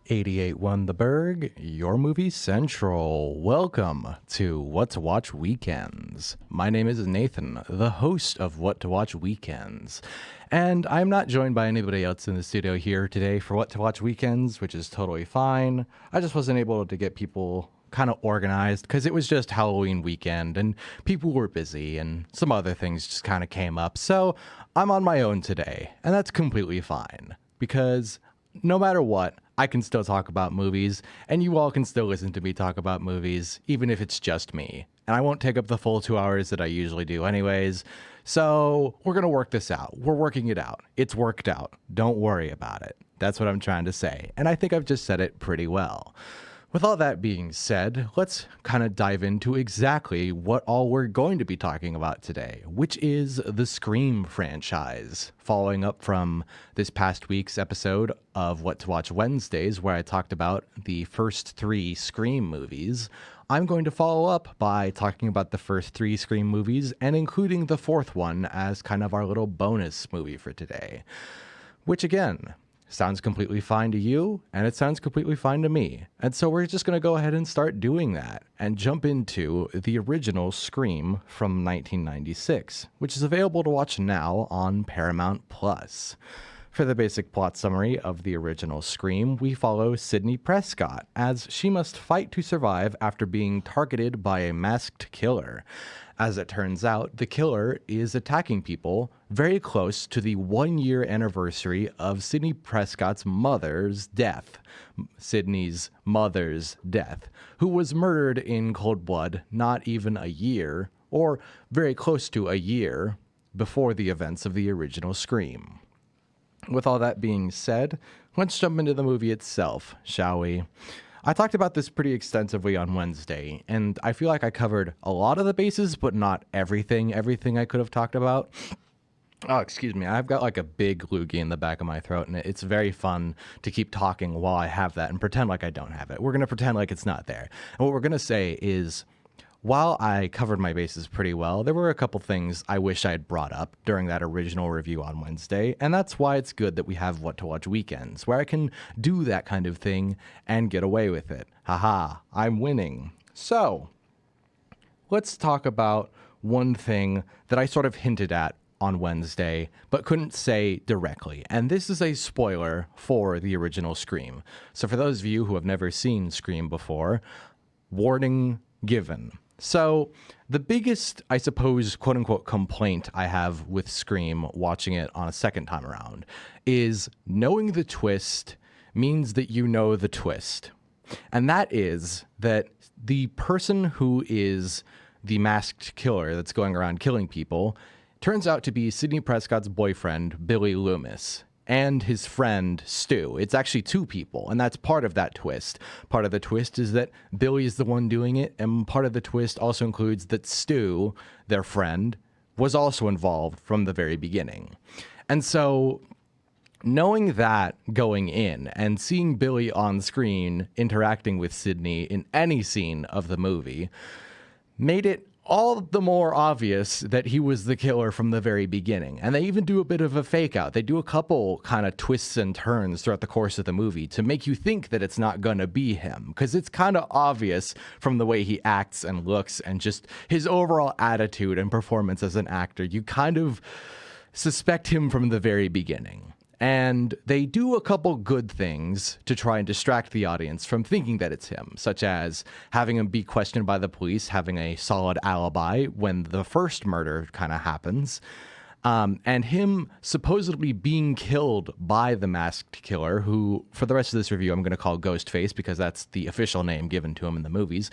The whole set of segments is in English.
88.1 The Burg, your movie central. Welcome to What to Watch Weekends. My name is Nathan, the host of What to Watch Weekends. And I'm not joined by anybody else in the studio here today for What to Watch Weekends, which is totally fine. I just wasn't able to get people kind of organized because it was just Halloween weekend and people were busy and some other things just kind of came up. So I'm on my own today, and that's completely fine because no matter what, I can still talk about movies, and you all can still listen to me talk about movies, even if it's just me. And I won't take up the full 2 hours that I usually do anyways. So we're going to work this out. We're working it out. It's worked out. Don't worry about it. That's what I'm trying to say. And I think I've just said it pretty well. With all that being said, let's kind of dive into exactly what all we're going to be talking about today, which is the Scream franchise. Following up from this past week's episode of What to Watch Wednesdays, where I talked about the first 3 Scream movies, I'm going to follow up by talking about the first 3 Scream movies and including the 4th one as kind of our little bonus movie for today. Which again, sounds completely fine to you, and it sounds completely fine to me. And so we're just going to go ahead and start doing that and jump into the original Scream from 1996, which is available to watch now on Paramount Plus. For the basic plot summary of the original Scream, we follow Sidney Prescott as she must fight to survive after being targeted by a masked killer. As it turns out, the killer is attacking people very close to the 1-year anniversary of Sidney Prescott's mother's death. Sidney's mother's death, who was murdered in cold blood not even a year, or very close to a year, before the events of the original Scream. With all that being said, let's jump into the movie itself, shall we? I talked about this pretty extensively on Wednesday, and I feel like I covered a lot of the bases, but not everything I could have talked about. Oh, excuse me. I've got like a big loogie in the back of my throat, and it's very fun to keep talking while I have that and pretend like I don't have it. We're going to pretend like it's not there. And what we're going to say is, while I covered my bases pretty well, there were a couple things I wish I had brought up during that original review on Wednesday, and that's why it's good that we have What to Watch Weekends, where I can do that kind of thing and get away with it. Haha, I'm winning. So, let's talk about one thing that I sort of hinted at on Wednesday, but couldn't say directly, and this is a spoiler for the original Scream. So for those of you who have never seen Scream before, warning given. So the biggest, I suppose, quote-unquote complaint I have with Scream watching it on a second time around is knowing the twist means that you know the twist. And that is that the person who is the masked killer that's going around killing people turns out to be Sidney Prescott's boyfriend, Billy Loomis, and his friend, Stu. It's actually 2 people, and that's part of that twist. Part of the twist is that Billy is the one doing it, and part of the twist also includes that Stu, their friend, was also involved from the very beginning. And so, knowing that going in, and seeing Billy on screen interacting with Sidney in any scene of the movie, made it all the more obvious that he was the killer from the very beginning. And they even do a bit of a fake out. They do a couple kind of twists and turns throughout the course of the movie to make you think that it's not going to be him, because it's kind of obvious from the way he acts and looks and just his overall attitude and performance as an actor. You kind of suspect him from the very beginning. And they do a couple good things to try and distract the audience from thinking that it's him, such as having him be questioned by the police, having a solid alibi when the first murder kind of happens, and him supposedly being killed by the masked killer, who, for the rest of this review, I'm going to call Ghostface because that's the official name given to him in the movies.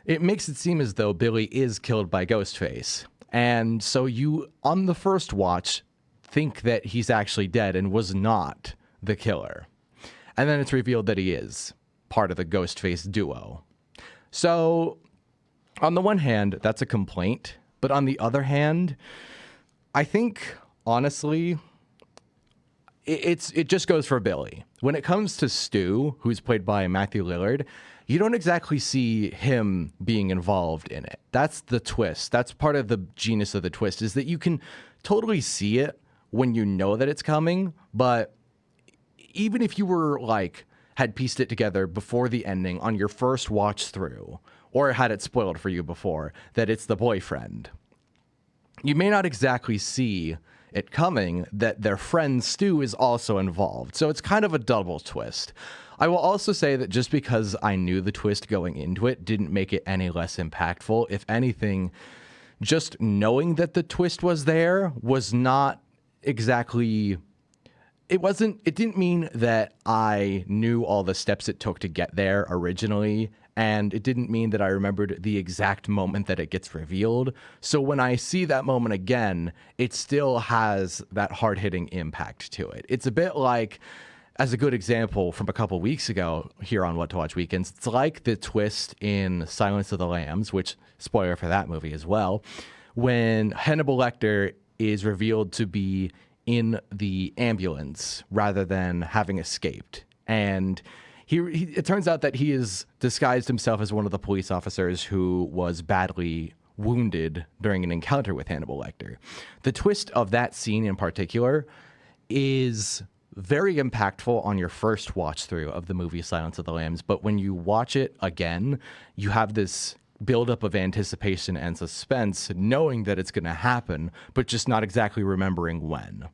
It makes it seem as though Billy is killed by Ghostface. And so you, on the first watch, think that he's actually dead and was not the killer. And then it's revealed that he is part of the Ghostface duo. So, on the one hand, that's a complaint. But on the other hand, I think, honestly, it just goes for Billy. When it comes to Stu, who's played by Matthew Lillard, you don't exactly see him being involved in it. That's the twist. That's part of the genius of the twist, is that you can totally see it when you know that it's coming, but even if you were like had pieced it together before the ending on your first watch through, or had it spoiled for you before, that it's the boyfriend, you may not exactly see it coming that their friend Stu is also involved. So it's kind of a double twist. I will also say that just because I knew the twist going into it didn't make it any less impactful. If anything, just knowing that the twist was there was not exactly... It didn't mean that I knew all the steps it took to get there originally, and it didn't mean that I remembered the exact moment that it gets revealed. So when I see that moment again, it still has that hard-hitting impact to it. It's a bit like, as a good example from a couple weeks ago here on What to Watch Weekends, it's like the twist in Silence of the Lambs, which, spoiler for that movie as well, when Hannibal Lecter is revealed to be in the ambulance rather than having escaped. And it turns out that he has disguised himself as one of the police officers who was badly wounded during an encounter with Hannibal Lecter. The twist of that scene in particular is very impactful on your first watch through of the movie Silence of the Lambs, but when you watch it again, you have this buildup of anticipation and suspense, knowing that it's going to happen, but just not exactly remembering when.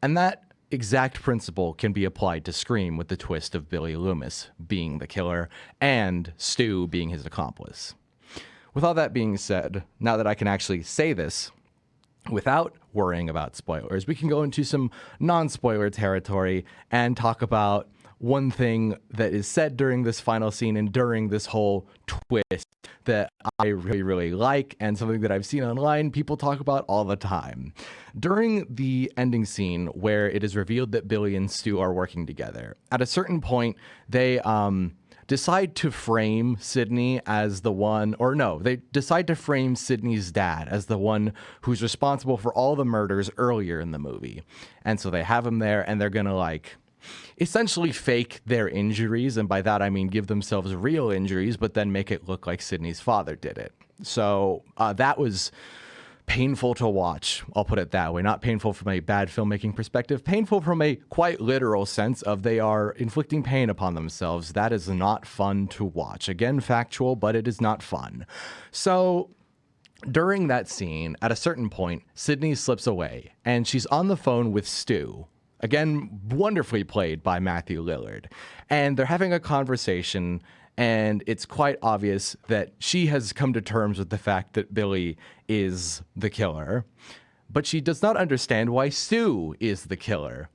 And that exact principle can be applied to Scream with the twist of Billy Loomis being the killer and Stu being his accomplice. With all that being said, now that I can actually say this without worrying about spoilers, we can go into some non-spoiler territory and talk about one thing that is said during this final scene and during this whole twist that I really, really like, and something that I've seen online people talk about all the time. During the ending scene where it is revealed that Billy and Stu are working together, at a certain point, they decide to frame Sidney as the one, or no, they decide to frame Sidney's dad as the one who's responsible for all the murders earlier in the movie. And so they have him there, and they're gonna essentially fake their injuries, and by that I mean give themselves real injuries, but then make it look like Sidney's father did it. So that was painful to watch, I'll put it that way. Not painful from a bad filmmaking perspective, painful from a quite literal sense of they are inflicting pain upon themselves. That is not fun to watch. Again, factual, but it is not fun. So during that scene, at a certain point, Sidney slips away, and she's on the phone with Stu. Again, wonderfully played by Matthew Lillard. And they're having a conversation, and it's quite obvious that she has come to terms with the fact that Billy is the killer, but she does not understand why Stu is the killer.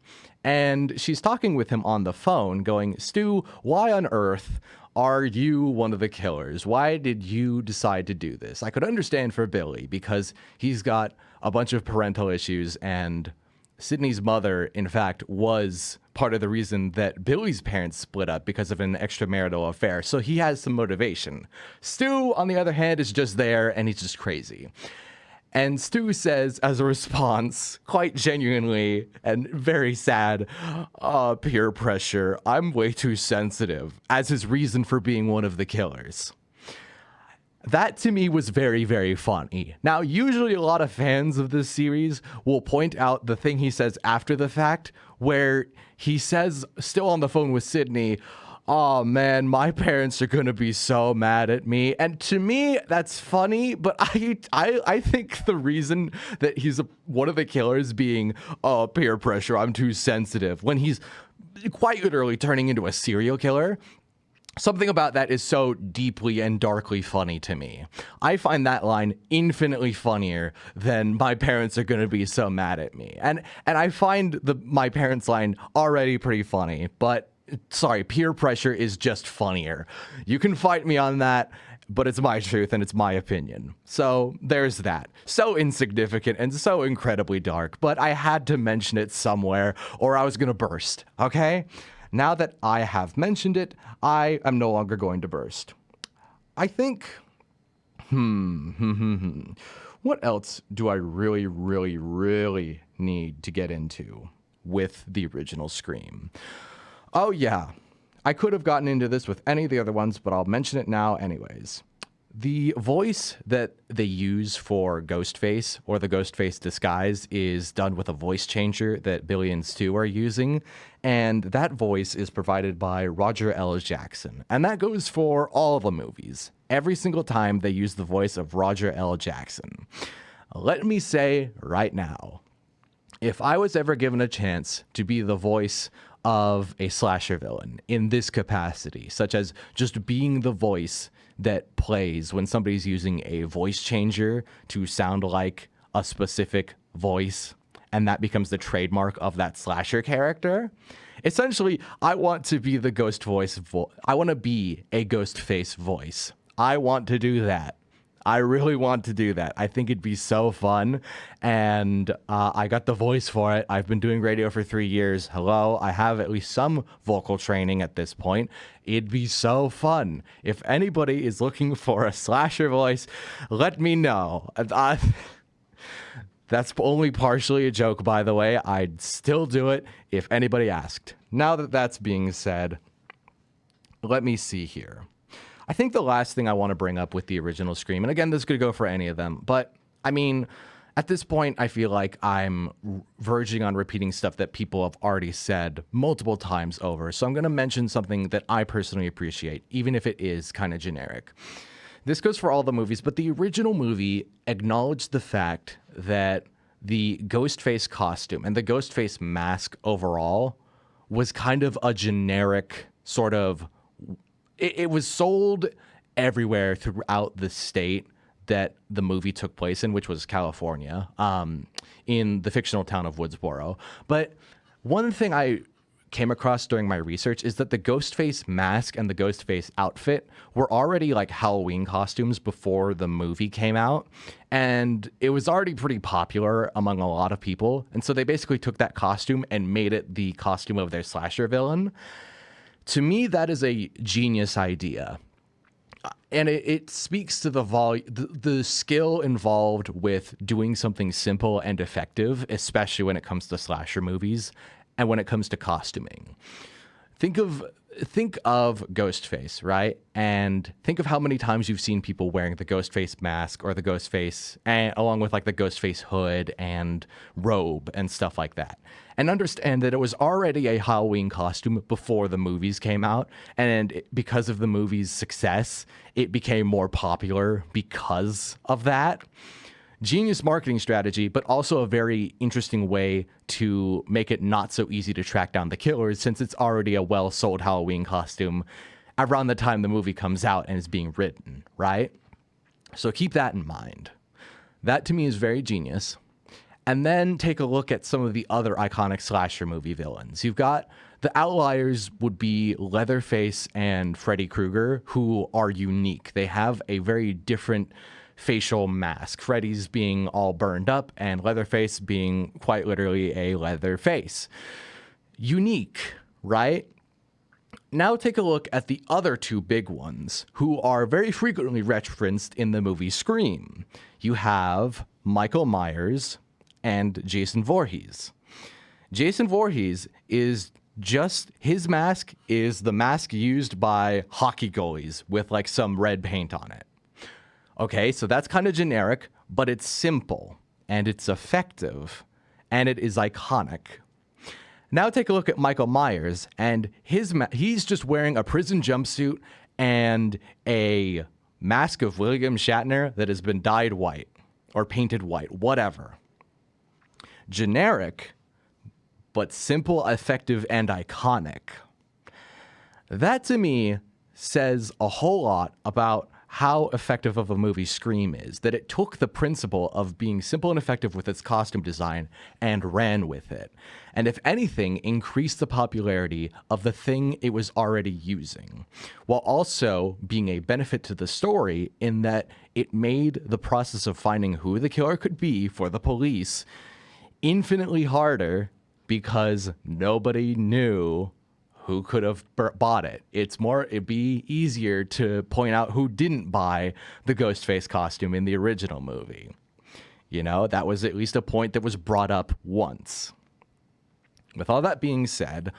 And she's talking with him on the phone going, Stu, why on earth are you one of the killers? Why did you decide to do this? I could understand for Billy because he's got a bunch of parental issues, and Sidney's mother, in fact, was part of the reason that Billy's parents split up because of an extramarital affair. So he has some motivation. Stu, on the other hand, is just there, and he's just crazy. And Stu says, as a response, quite genuinely and very sad, peer pressure, I'm way too sensitive, as his reason for being one of the killers. That, to me, was very, very funny. Now, usually a lot of fans of this series will point out the thing he says after the fact, where he says, still on the phone with Sidney, oh man, my parents are gonna be so mad at me. And to me, that's funny, but I think the reason that he's one of the killers being, peer pressure, I'm too sensitive, when he's quite literally turning into a serial killer, something about that is so deeply and darkly funny to me. I find that line infinitely funnier than my parents are going to be so mad at me. And I find my parents line already pretty funny, but sorry, peer pressure is just funnier. You can fight me on that, but it's my truth and it's my opinion. So there's that. So insignificant and so incredibly dark, but I had to mention it somewhere or I was going to burst, okay? Now that I have mentioned it, I am no longer going to burst. I think, what else do I really, really, really need to get into with the original Scream? Oh yeah, I could have gotten into this with any of the other ones, but I'll mention it now anyways. The voice that they use for Ghostface or the Ghostface disguise is done with a voice changer that Billions 2 are using, and that voice is provided by Roger L. Jackson. And that goes for all the movies. Every single time they use the voice of Roger L. Jackson. Let me say right now, if I was ever given a chance to be the voice of a slasher villain in this capacity, such as just being the voice that plays when somebody's using a voice changer to sound like a specific voice, and that becomes the trademark of that slasher character. Essentially, I want to be the ghost voice. I want to be a Ghostface voice. I want to do that. I really want to do that. I think it'd be so fun, and I got the voice for it. I've been doing radio for 3 years. Hello, I have at least some vocal training at this point. It'd be so fun. If anybody is looking for a slasher voice, let me know. That's only partially a joke, by the way. I'd still do it if anybody asked. Now that that's being said, let me see here. I think the last thing I want to bring up with the original Scream, and again, this could go for any of them, but I mean, at this point, I feel like I'm verging on repeating stuff that people have already said multiple times over. So I'm going to mention something that I personally appreciate, even if it is kind of generic. This goes for all the movies, but the original movie acknowledged the fact that the Ghostface costume and the Ghostface mask overall was kind of a generic sort of... It was sold everywhere throughout the state that the movie took place in, which was California, in the fictional town of Woodsboro. But one thing I came across during my research is that the Ghostface mask and the Ghostface outfit were already like Halloween costumes before the movie came out. And it was already pretty popular among a lot of people. And so they basically took that costume and made it the costume of their slasher villain. To me, that is a genius idea. And it speaks to the skill involved with doing something simple and effective, especially when it comes to slasher movies and when it comes to costuming. Think of Ghostface, right? And think of how many times you've seen people wearing the Ghostface mask or the Ghostface, and along with like the Ghostface hood and robe and stuff like that. And understand that it was already a Halloween costume before the movies came out. And because of the movie's success, it became more popular because of that. Genius marketing strategy, but also a very interesting way to make it not so easy to track down the killers, since it's already a well-sold Halloween costume around the time the movie comes out and is being written, right? So keep that in mind. That to me is very genius. And then take a look at some of the other iconic slasher movie villains. You've got the outliers would be Leatherface and Freddy Krueger, who are unique. They have a very different facial mask. Freddy's being all burned up and Leatherface being quite literally a leather face. Unique, right? Now take a look at the other two big ones who are very frequently referenced in the movie Scream. You have Michael Myers and Jason Voorhees. Jason Voorhees is just, his mask is the mask used by hockey goalies with like some red paint on it. Okay, so that's kind of generic, but it's simple, and it's effective, and it is iconic. Now take a look at Michael Myers, and he's just wearing a prison jumpsuit and a mask of William Shatner that has been dyed white, or painted white, whatever. Generic, but simple, effective, and iconic. That, to me, says a whole lot about how effective of a movie Scream is, that it took the principle of being simple and effective with its costume design and ran with it. And if anything, increased the popularity of the thing it was already using, while also being a benefit to the story in that it made the process of finding who the killer could be for the police infinitely harder because nobody knew who could have bought it. It'd be easier to point out who didn't buy the Ghostface costume in the original movie. You know, that was at least a point that was brought up once. With all that being said,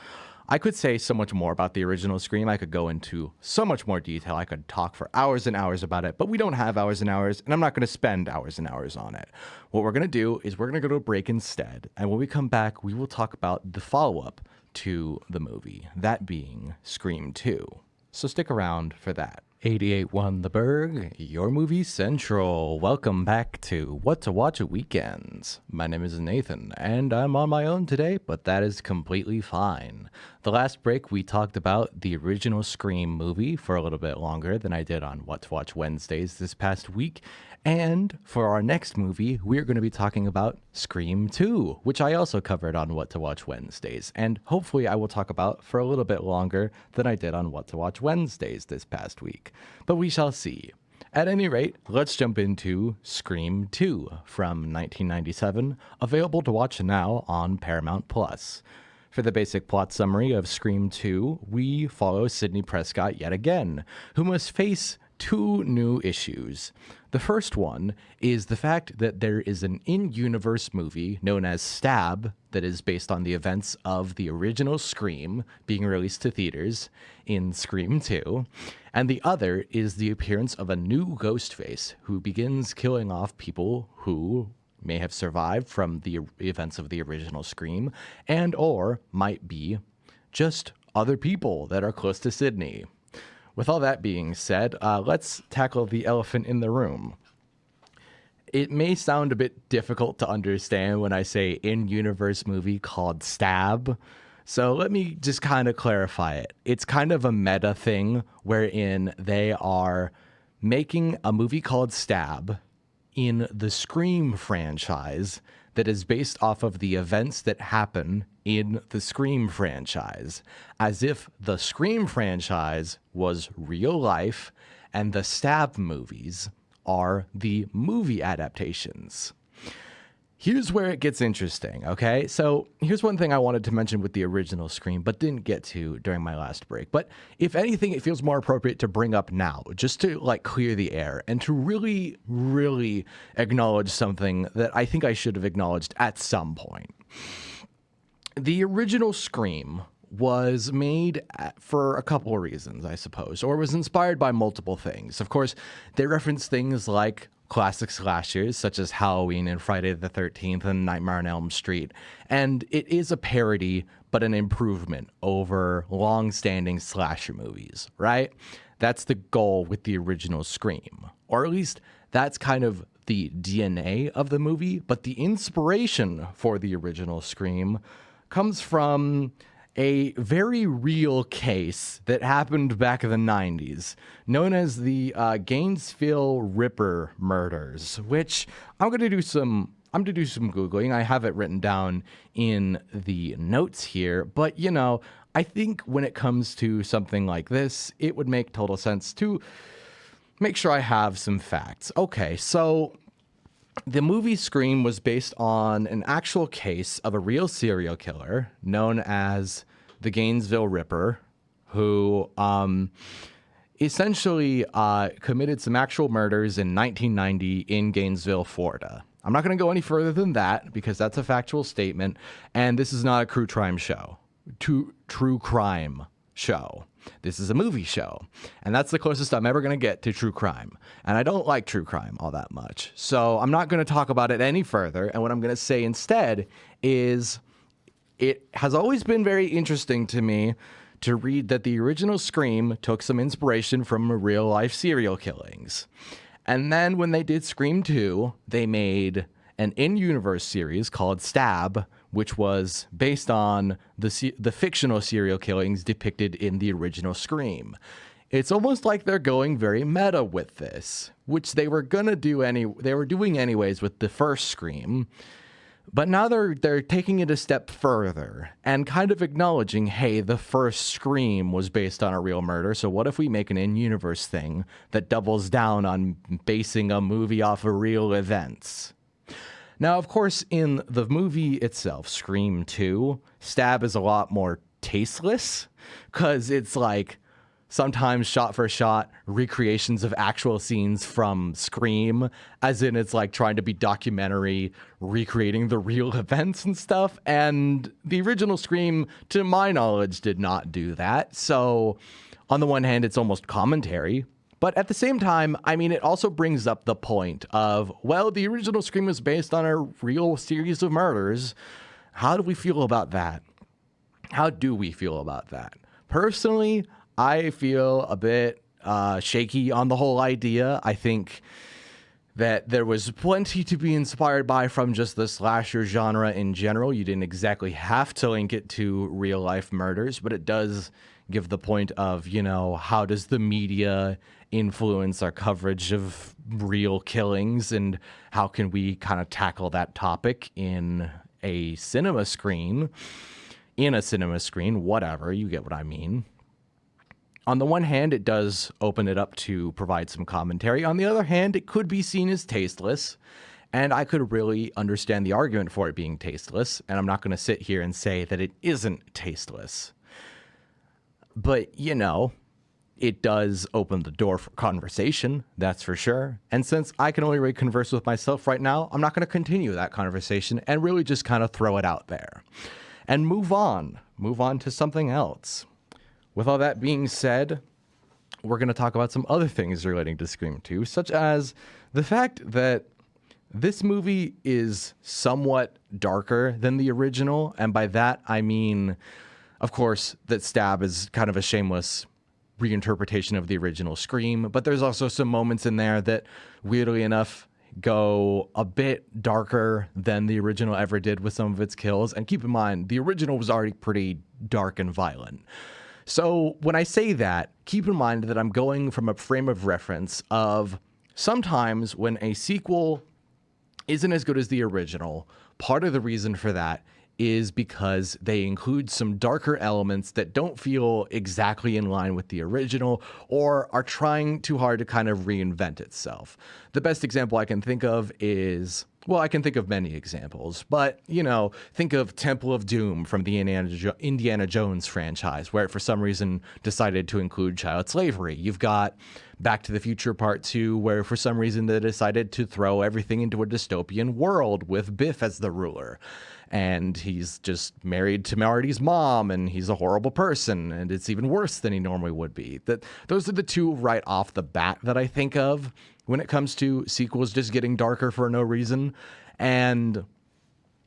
I could say so much more about the original Scream. I could go into so much more detail. I could talk for hours and hours about it, but we don't have hours and hours, and I'm not going to spend hours and hours on it. What we're going to do is we're going to go to a break instead, and when we come back, we will talk about the follow-up to the movie, that being Scream 2. So stick around for that. 88.1 The Burg, your movie central. Welcome back to What to Watch at Weekends. My name is Nathan, and I'm on my own today, but that is completely fine. The last break, we talked about the original Scream movie for a little bit longer than I did on What to Watch Wednesdays this past week. And for our next movie, we're going to be talking about Scream 2, which I also covered on What to Watch Wednesdays. And hopefully I will talk about for a little bit longer than I did on What to Watch Wednesdays this past week. But we shall see. At any rate, let's jump into Scream 2 from 1997, available to watch now on Paramount+. For the basic plot summary of Scream 2, we follow Sidney Prescott yet again, who must face two new issues. The first one is the fact that there is an in-universe movie known as Stab that is based on the events of the original Scream being released to theaters in Scream 2. And the other is the appearance of a new Ghostface who begins killing off people who may have survived from the events of the original Scream and or might be just other people that are close to Sidney. With all that being said, let's tackle the elephant in the room. It may sound a bit difficult to understand when I say in-universe movie called Stab. So let me just kind of clarify it. It's kind of a meta thing wherein they are making a movie called Stab in the Scream franchise that is based off of the events that happen in the Scream franchise, as if the Scream franchise was real life and the Stab movies are the movie adaptations. Here's where it gets interesting, okay? So here's one thing I wanted to mention with the original Scream, but didn't get to during my last break. But if anything, it feels more appropriate to bring up now, just to like clear the air and to really, really acknowledge something that I think I should have acknowledged at some point. The original Scream was made for a couple of reasons, I suppose, or was inspired by multiple things. Of course, they reference things like classic slashers such as Halloween and Friday the 13th and Nightmare on Elm Street. And it is a parody, but an improvement over long-standing slasher movies, right? That's the goal with the original Scream. Or at least that's kind of the DNA of the movie, but the inspiration for the original Scream comes from a very real case that happened back in the 90s, known as the Gainesville Ripper murders, which I'm going to do some Googling. I have it written down in the notes here, but you know, I think when it comes to something like this, it would make total sense to make sure I have some facts. Okay, so the movie Scream was based on an actual case of a real serial killer known as the Gainesville Ripper, who essentially committed some actual murders in 1990 in Gainesville, Florida. I'm not going to go any further than that because that's a factual statement, and this is not a true crime show. True crime show. This is a movie show, and that's the closest I'm ever going to get to true crime. And I don't like true crime all that much, so I'm not going to talk about it any further. And what I'm going to say instead is it has always been very interesting to me to read that the original Scream took some inspiration from real-life serial killings. And then when they did Scream 2, they made an in-universe series called Stab, which was based on the fictional serial killings depicted in the original Scream. It's almost like they're going very meta with this, which they were doing anyways with the first Scream. But now they're taking it a step further and kind of acknowledging, hey, the first Scream was based on a real murder, so what if we make an in-universe thing that doubles down on basing a movie off of real events? Now, of course, in the movie itself, Scream 2, Stab is a lot more tasteless, because it's like sometimes shot for shot recreations of actual scenes from Scream, as in it's like trying to be documentary, recreating the real events and stuff. And the original Scream, to my knowledge, did not do that. So on the one hand, it's almost commentary. But at the same time, I mean, it also brings up the point of, well, the original Scream was based on a real series of murders. How do we feel about that? How do we feel about that? Personally, I feel a bit shaky on the whole idea. I think that there was plenty to be inspired by from just the slasher genre in general. You didn't exactly have to link it to real life murders, but it does give the point of, you know, how does the media influence our coverage of real killings, and how can we kind of tackle that topic in a cinema screen, whatever, you get what I mean. On the one hand, it does open it up to provide some commentary. On the other hand, it could be seen as tasteless, and I could really understand the argument for it being tasteless, and I'm not going to sit here and say that it isn't tasteless. But, you know, it does open the door for conversation, that's for sure. And since I can only really converse with myself right now, I'm not going to continue that conversation and really just kind of throw it out there and move on to something else. With all that being said, we're going to talk about some other things relating to Scream 2, such as the fact that this movie is somewhat darker than the original. And by that, I mean, of course, that Stab is kind of a shameless reinterpretation of the original Scream, but there's also some moments in there that, weirdly enough, go a bit darker than the original ever did with some of its kills. And keep in mind, the original was already pretty dark and violent. So when I say that, keep in mind that I'm going from a frame of reference of sometimes when a sequel isn't as good as the original, part of the reason for that is because they include some darker elements that don't feel exactly in line with the original or are trying too hard to kind of reinvent itself. The best example I can think of is, well, I can think of many examples, but, you know, think of Temple of Doom from the Indiana Jones franchise, where it for some reason decided to include child slavery. You've got Back to the Future Part 2, where for some reason they decided to throw everything into a dystopian world with Biff as the ruler. And he's just married to Marty's mom, and he's a horrible person, and it's even worse than he normally would be. Those are the two right off the bat that I think of when it comes to sequels just getting darker for no reason. And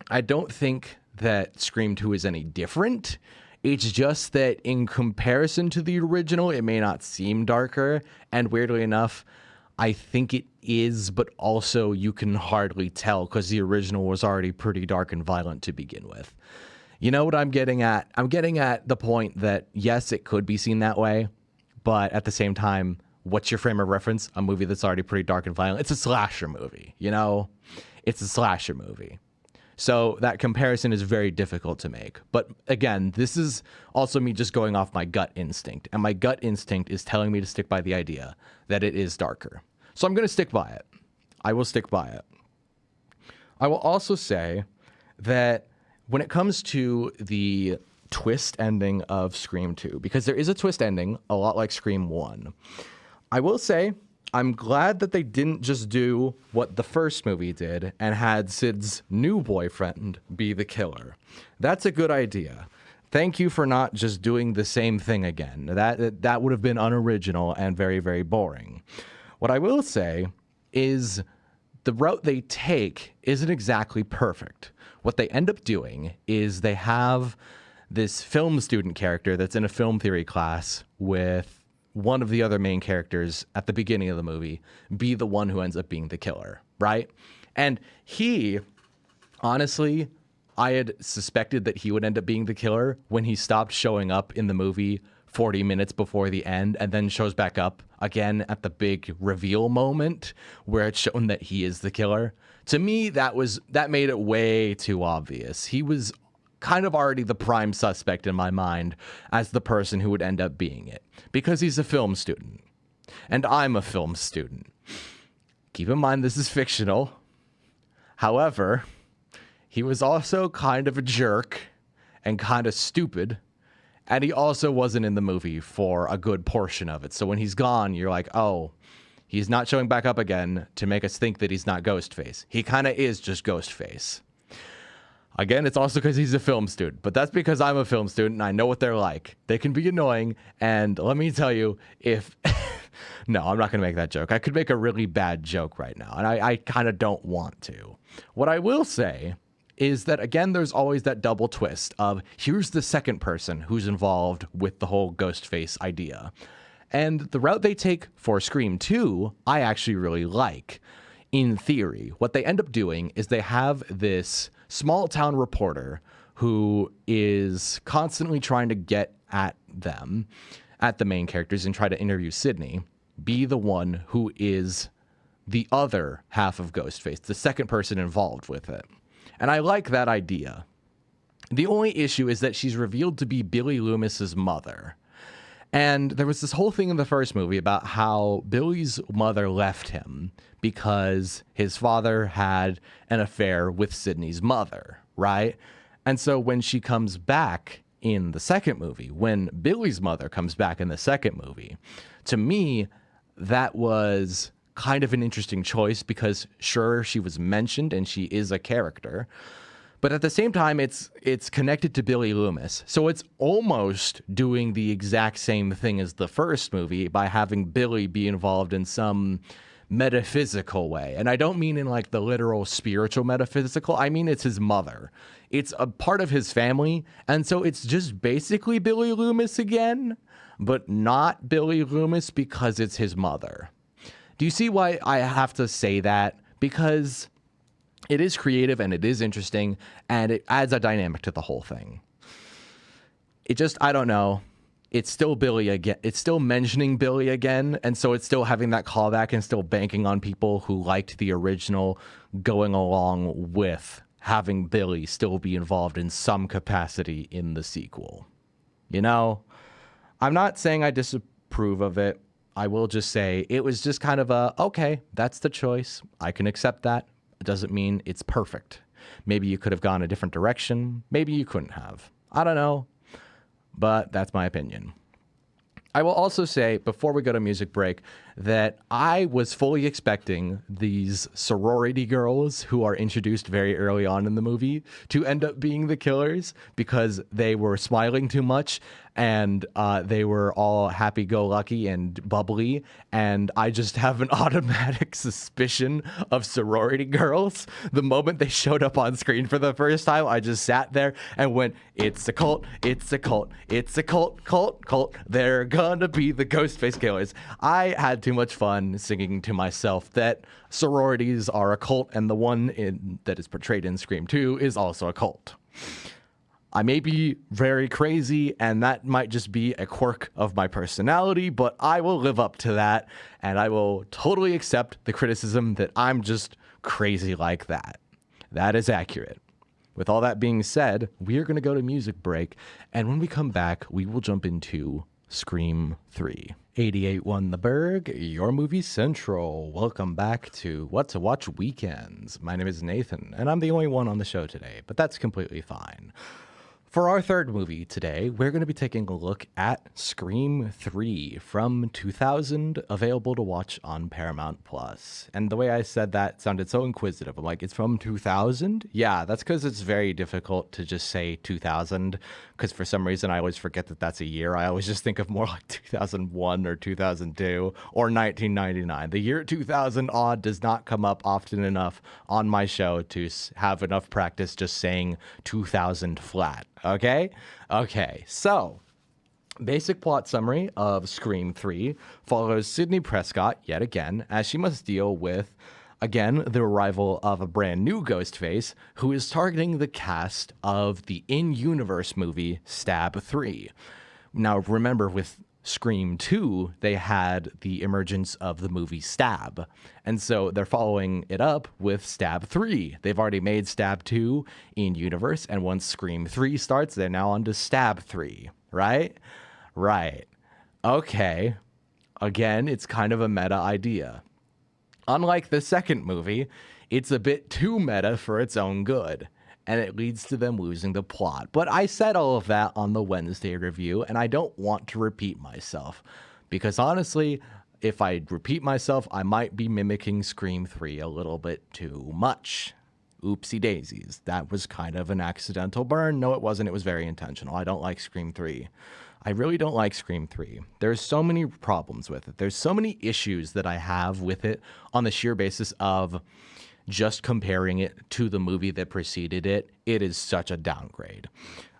I don't think that Scream 2 is any different. It's just that in comparison to the original, it may not seem darker. And weirdly enough, I think it is, but also you can hardly tell because the original was already pretty dark and violent to begin with. You know what I'm getting at? I'm getting at the point that, yes, it could be seen that way, but at the same time, what's your frame of reference? A movie that's already pretty dark and violent. It's a slasher movie, you know? It's a slasher movie. So that comparison is very difficult to make. But again, this is also me just going off my gut instinct. And my gut instinct is telling me to stick by the idea that it is darker. So I'm going to stick by it. I will stick by it. I will also say that when it comes to the twist ending of Scream 2, because there is a twist ending, a lot like Scream 1, I will say I'm glad that they didn't just do what the first movie did and had Sid's new boyfriend be the killer. That's a good idea. Thank you for not just doing the same thing again. That would have been unoriginal and very, very boring. What I will say is the route they take isn't exactly perfect. What they end up doing is they have this film student character that's in a film theory class with one of the other main characters at the beginning of the movie be the one who ends up being the killer, right? And he, honestly, I had suspected that he would end up being the killer when he stopped showing up in the movie 40 minutes before the end and then shows back up again at the big reveal moment where it's shown that he is the killer. To me, that made it way too obvious. He was kind of already the prime suspect in my mind as the person who would end up being it, because he's a film student and I'm a film student. Keep in mind, this is fictional. However, he was also kind of a jerk and kind of stupid And he also wasn't in the movie for a good portion of it. So when he's gone, you're like, oh, he's not showing back up again to make us think that he's not Ghostface. He kind of is just Ghostface. Again, it's also because he's a film student, but that's because I'm a film student and I know what they're like. They can be annoying, and let me tell you, if... No, I'm not going to make that joke. I could make a really bad joke right now, and I kind of don't want to. What I will say is that, again, there's always that double twist of here's the second person who's involved with the whole Ghostface idea. And the route they take for Scream 2, I actually really like. In theory, what they end up doing is they have this small town reporter who is constantly trying to get at them, at the main characters, and try to interview Sydney, be the one who is the other half of Ghostface, the second person involved with it. And I like that idea. The only issue is that she's revealed to be Billy Loomis's mother. And there was this whole thing in the first movie about how Billy's mother left him because his father had an affair with Sydney's mother, right? And so when she comes back in the second movie, when Billy's mother comes back in the second movie, to me, that was kind of an interesting choice because sure, she was mentioned and she is a character, but at the same time, it's connected to Billy Loomis. So it's almost doing the exact same thing as the first movie by having Billy be involved in some metaphysical way. And I don't mean in like the literal spiritual metaphysical. I mean, it's his mother. It's a part of his family. And so it's just basically Billy Loomis again, but not Billy Loomis because it's his mother. Do you see why I have to say that? Because it is creative and it is interesting and it adds a dynamic to the whole thing. It just, I don't know. It's still Billy again. It's still mentioning Billy again. And so it's still having that callback and still banking on people who liked the original going along with having Billy still be involved in some capacity in the sequel. You know, I'm not saying I disapprove of it. I will just say it was just kind of a, okay, that's the choice. I can accept that. It doesn't mean it's perfect. Maybe you could have gone a different direction. Maybe you couldn't have. I don't know. But that's my opinion. I will also say, before we go to music break, that I was fully expecting these sorority girls who are introduced very early on in the movie to end up being the killers because they were smiling too much and they were all happy-go-lucky and bubbly, and I just have an automatic suspicion of sorority girls. The moment they showed up on screen for the first time, I just sat there and went, it's a cult, it's a cult, it's a cult, cult, cult. They're gonna be the Ghostface killers. I had too much fun singing to myself that sororities are a cult, and the one that is portrayed in Scream 2 is also a cult. I may be very crazy, and that might just be a quirk of my personality, but I will live up to that, and I will totally accept the criticism that I'm just crazy like that. That is accurate. With all that being said, we are going to go to music break, and when we come back, we will jump into Scream 3. 88.1 The Burg, your movie central. Welcome back to What to Watch Weekends. My name is Nathan, and I'm the only one on the show today, but that's completely fine. For our third movie today, we're going to be taking a look at Scream 3 from 2000, available to watch on Paramount Plus. And the way I said that sounded so inquisitive. I'm like, it's from 2000? Yeah, that's because it's very difficult to just say 2000, because for some reason I always forget that that's a year. I always just think of more like 2001 or 2002 or 1999. The year 2000 odd does not come up often enough on my show to have enough practice just saying 2000 flat. Okay, so basic plot summary of Scream 3 follows Sidney Prescott yet again as she must deal with, again, the arrival of a brand new Ghostface who is targeting the cast of the in-universe movie Stab 3. Now, remember, with Scream 2, they had the emergence of the movie Stab. And so they're following it up with Stab 3. They've already made Stab 2 in universe, and once Scream 3 starts, they're now on to Stab 3, right? Right. Okay. Again, it's kind of a meta idea. Unlike the second movie, it's a bit too meta for its own good. and it leads to them losing the plot. But I said all of that on the Wednesday review, and I don't want to repeat myself, because honestly, if I repeat myself, I might be mimicking Scream 3 a little bit too much. Oopsie daisies. That was kind of an accidental burn. No, it wasn't. It was very intentional. I don't like Scream 3. I really don't like Scream 3. There's so many problems with it. There's so many issues that I have with it on the sheer basis of just comparing it to the movie that preceded it. It is such a downgrade.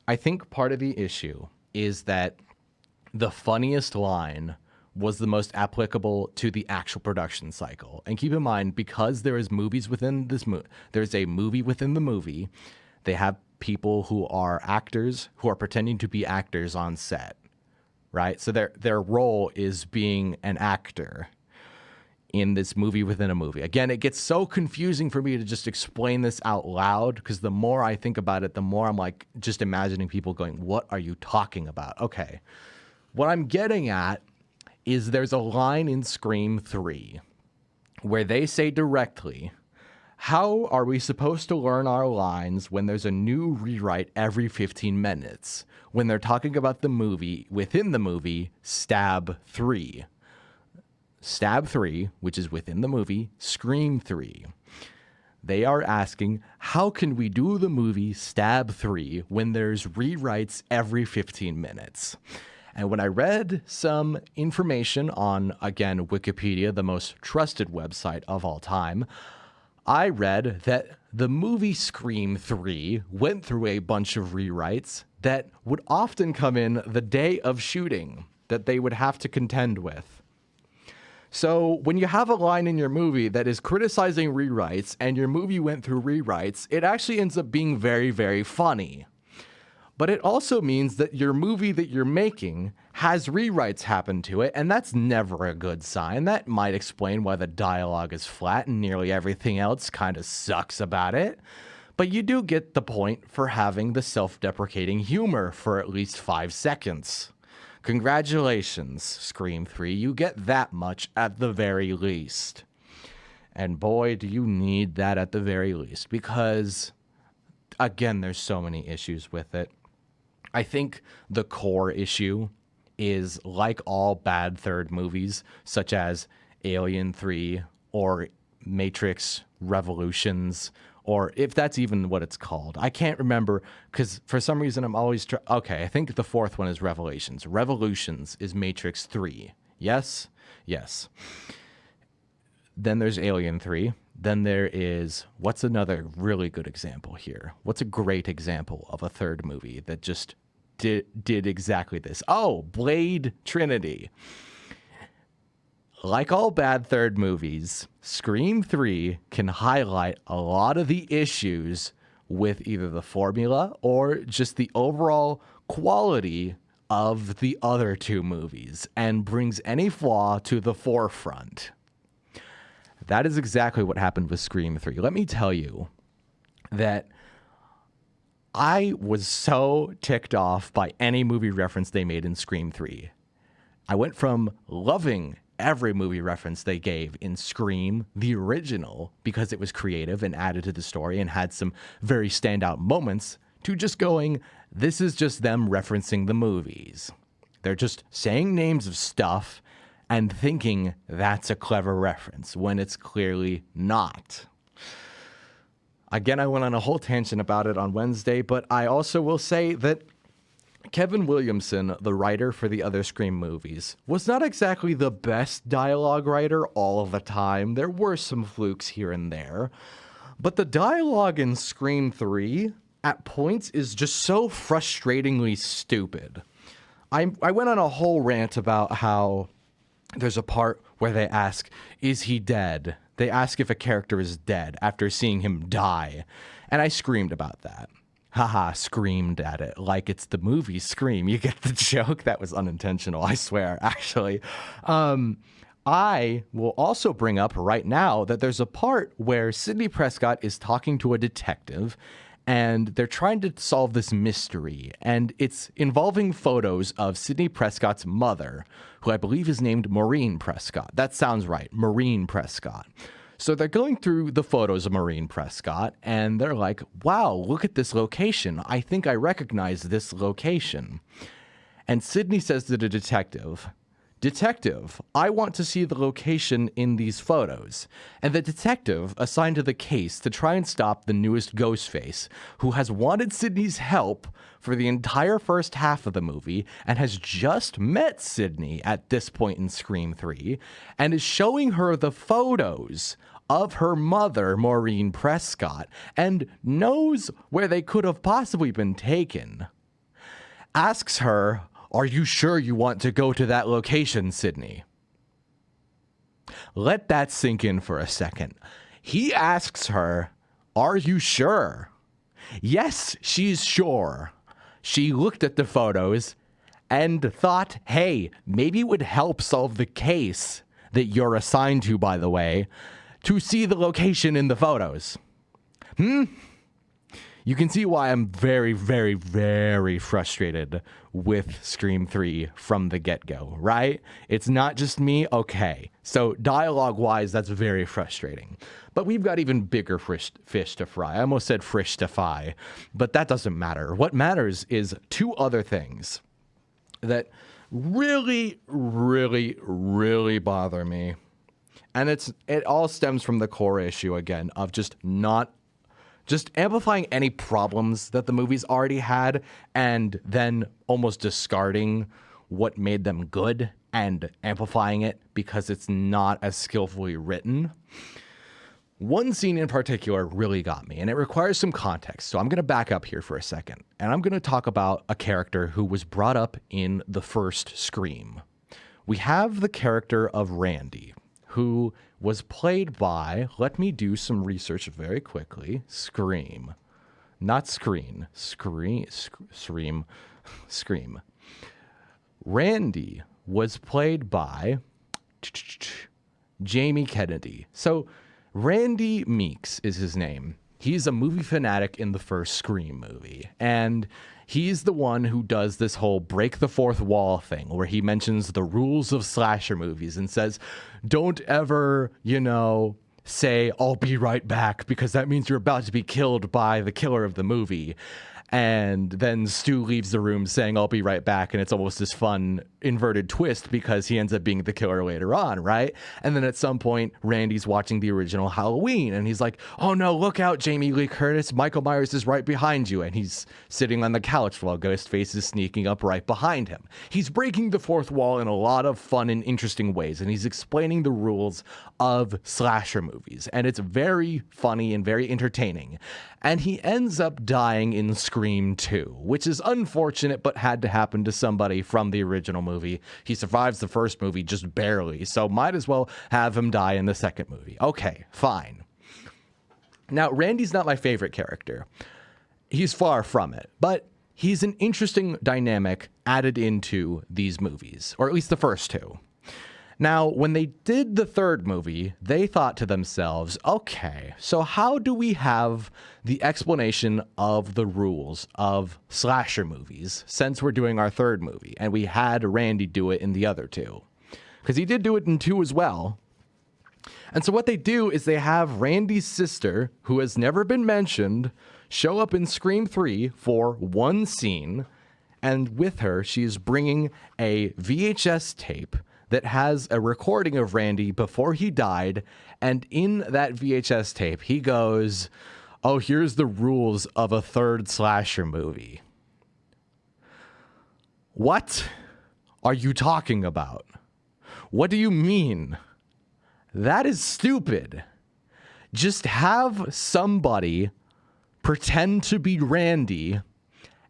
I think part of the issue is that the funniest line was the most applicable to the actual production cycle. And keep in mind, because there is movies within this there's a movie within the movie, they have people who are actors who are pretending to be actors on set, right? So their role is being an actor in this movie within a movie. Again, it gets so confusing for me to just explain this out loud, because the more I think about it, the more I'm like just imagining people going, what are you talking about? Okay. What I'm getting at is there's a line in Scream 3 where they say directly, how are we supposed to learn our lines when there's a new rewrite every 15 minutes? When they're talking about the movie, within the movie, Stab 3. Stab 3, which is within the movie, Scream 3. They are asking, how can we do the movie Stab 3 when there's rewrites every 15 minutes? And when I read some information on, again, Wikipedia, the most trusted website of all time, I read that the movie Scream 3 went through a bunch of rewrites that would often come in the day of shooting that they would have to contend with. So when you have a line in your movie that is criticizing rewrites and your movie went through rewrites, it actually ends up being very, very funny. But it also means that your movie that you're making has rewrites happen to it, and that's never a good sign. That might explain why the dialogue is flat and nearly everything else kind of sucks about it. But you do get the point for having the self-deprecating humor for at least 5 seconds. Congratulations, Scream 3. You get that much at the very least. And boy, do you need that at the very least, because, again, there's so many issues with it. I think the core issue is, like all bad third movies, such as Alien 3 or Matrix Revolutions, or if that's even what it's called. I can't remember, because for some reason I'm always... Okay, I think the fourth one is Revelations. Revolutions is Matrix 3. Yes? Yes. Then there's Alien 3. Then there is... What's another really good example here? What's a great example of a third movie that just did exactly this? Oh, Blade Trinity. Like all bad third movies, Scream 3 can highlight a lot of the issues with either the formula or just the overall quality of the other two movies and brings any flaw to the forefront. That is exactly what happened with Scream 3. Let me tell you that I was so ticked off by any movie reference they made in Scream 3. I went from loving every movie reference they gave in Scream, the original, because it was creative and added to the story and had some very standout moments, to just going, this is just them referencing the movies. They're just saying names of stuff and thinking that's a clever reference when it's clearly not. Again, I went on a whole tangent about it on Wednesday, but I also will say that Kevin Williamson, the writer for the other Scream movies, was not exactly the best dialogue writer all of the time. There were some flukes here and there. But the dialogue in Scream 3, at points, is just so frustratingly stupid. I went on a whole rant about how there's a part where they ask, is he dead? They ask if a character is dead after seeing him die. And I screamed about that. Haha, screamed at it like it's the movie Scream. You get the joke? That was unintentional, I swear, actually. I will also bring up right now that there's a part where Sidney Prescott is talking to a detective, and they're trying to solve this mystery, and it's involving photos of Sidney Prescott's mother, who I believe is named Maureen Prescott. That sounds right, Maureen Prescott. So they're going through the photos of Maureen Prescott, and they're like, wow, look at this location. I think I recognize this location. And Sydney says to the detective, "Detective, I want to see the location in these photos." And the detective assigned to the case to try and stop the newest Ghostface, who has wanted Sydney's help for the entire first half of the movie and has just met Sydney at this point in Scream 3 and is showing her the photos of her mother, Maureen Prescott, and knows where they could have possibly been taken. Asks her, "Are you sure you want to go to that location, Sydney?" Let that sink in for a second. He asks her, "Are you sure?" Yes, she's sure. She looked at the photos and thought, hey, maybe it would help solve the case that you're assigned to, by the way, to see the location in the photos. You can see why I'm very, very, very frustrated with Scream 3 from the get-go, right? It's not just me. Okay. So dialogue-wise, that's very frustrating. But we've got even bigger fish to fry. I almost said frish to fry, but that doesn't matter. What matters is two other things that really, really, really bother me. And it all stems from the core issue, again, of just amplifying any problems that the movies already had and then almost discarding what made them good and amplifying it because it's not as skillfully written. One scene in particular really got me, and it requires some context. So I'm going to back up here for a second, and I'm going to talk about a character who was brought up in the first Scream. We have the character of Randy, who was played by, let me do some research very quickly, Scream. Not Screen. Scream. Randy was played by Jamie Kennedy. So Randy Meeks is his name. He's a movie fanatic in the first Scream movie, and he's the one who does this whole break the fourth wall thing where he mentions the rules of slasher movies and says, don't ever, say, "I'll be right back," because that means you're about to be killed by the killer of the movie. And then Stu leaves the room saying, "I'll be right back." And it's almost this fun inverted twist because he ends up being the killer later on, right? And then at some point, Randy's watching the original Halloween and he's like, "Oh no, look out, Jamie Lee Curtis. Michael Myers is right behind you." And he's sitting on the couch while Ghostface is sneaking up right behind him. He's breaking the fourth wall in a lot of fun and interesting ways. And he's explaining the rules of slasher movies. And it's very funny and very entertaining. And he ends up dying in Scream 2, which is unfortunate, but had to happen to somebody from the original movie. He survives the first movie just barely, so might as well have him die in the second movie. Okay, fine. Now, Randy's not my favorite character. He's far from it, but he's an interesting dynamic added into these movies, or at least the first two. Now, when they did the third movie, they thought to themselves, okay, so how do we have the explanation of the rules of slasher movies since we're doing our third movie? And we had Randy do it in the other two, because he did do it in 2 as well. And so what they do is they have Randy's sister, who has never been mentioned, show up in Scream 3 for one scene. And with her, she is bringing a VHS tape that has a recording of Randy before he died. And in that VHS tape, he goes, "Oh, here's the rules of a third slasher movie." What are you talking about? What do you mean? That is stupid. Just have somebody pretend to be Randy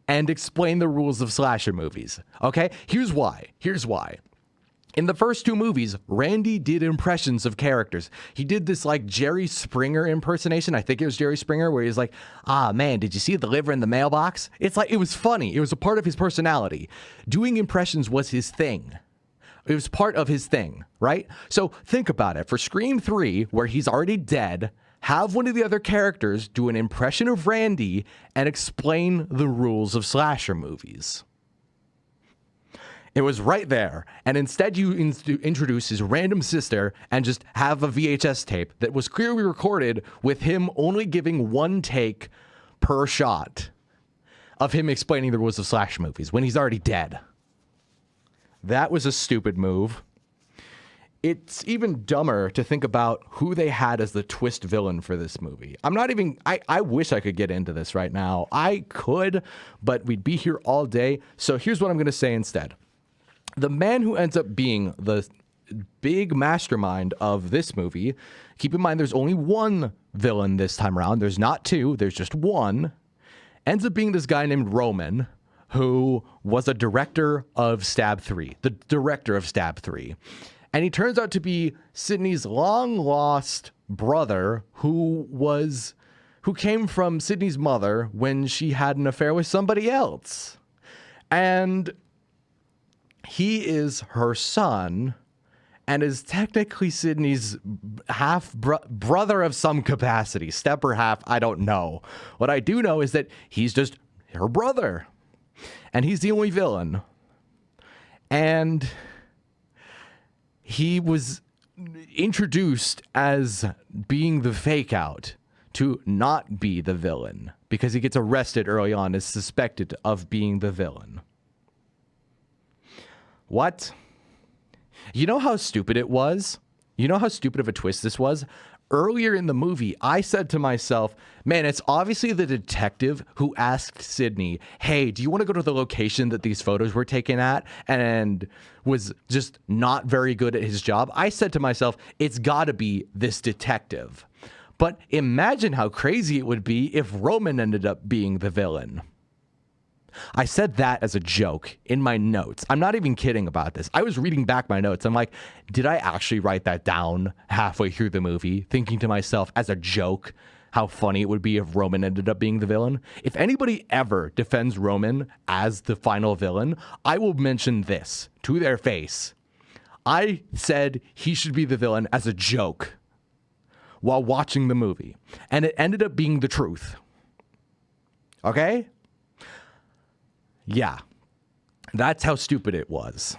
and explain the rules of slasher movies. Okay? Here's why. In the first 2 movies, Randy did impressions of characters. He did this like Jerry Springer impersonation. I think it was Jerry Springer, where he's like, "Ah, man, did you see the liver in the mailbox?" It's like, it was funny. It was a part of his personality. Doing impressions was his thing. It was part of his thing, right? So think about it. For Scream 3, where he's already dead, have one of the other characters do an impression of Randy and explain the rules of slasher movies. It was right there. And instead you introduce his random sister and just have a VHS tape that was clearly recorded with him only giving one take per shot of him explaining the rules of slash movies when he's already dead. That was a stupid move. It's even dumber to think about who they had as the twist villain for this movie. I wish I could get into this right now. I could, but we'd be here all day. So here's what I'm going to say instead. The man who ends up being the big mastermind of this movie, keep in mind there's only one villain this time around. There's not two, there's just one. Ends up being this guy named Roman, who was a director of Stab 3, the director of Stab 3. And he turns out to be Sydney's long-lost brother who came from Sydney's mother when she had an affair with somebody else. And he is her son and is technically Sydney's brother of some capacity. Step or half, I don't know. What I do know is that he's just her brother. And he's the only villain. And he was introduced as being the fake out to not be the villain because he gets arrested early on as suspected of being the villain. What? You know how stupid it was? You know how stupid of a twist this was? Earlier in the movie, I said to myself, man, it's obviously the detective who asked Sydney, hey, do you want to go to the location that these photos were taken at? And was just not very good at his job. I said to myself, it's got to be this detective. But imagine how crazy it would be if Roman ended up being the villain. I said that as a joke in my notes. I'm not even kidding about this. I was reading back my notes. I'm like, did I actually write that down halfway through the movie, thinking to myself as a joke how funny it would be if Roman ended up being the villain? If anybody ever defends Roman as the final villain, I will mention this to their face. I said he should be the villain as a joke while watching the movie, and it ended up being the truth. Okay? Yeah, that's how stupid it was,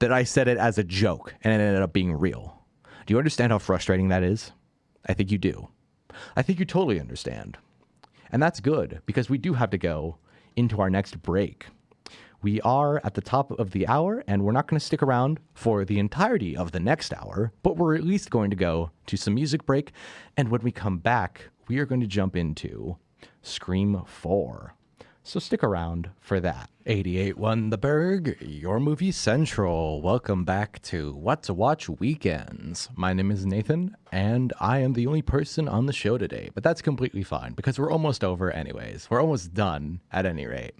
that I said it as a joke and it ended up being real. Do you understand how frustrating that is? I think you do. I think you totally understand. And that's good, because we do have to go into our next break. We are at the top of the hour, and we're not going to stick around for the entirety of the next hour, but we're at least going to go to some music break. And when we come back, we are going to jump into Scream 4. So stick around for that. 88.1 The Burg, your movie central. Welcome back to What to Watch Weekends. My name is Nathan, and I am the only person on the show today. But that's completely fine, because we're almost over anyways. We're almost done, at any rate.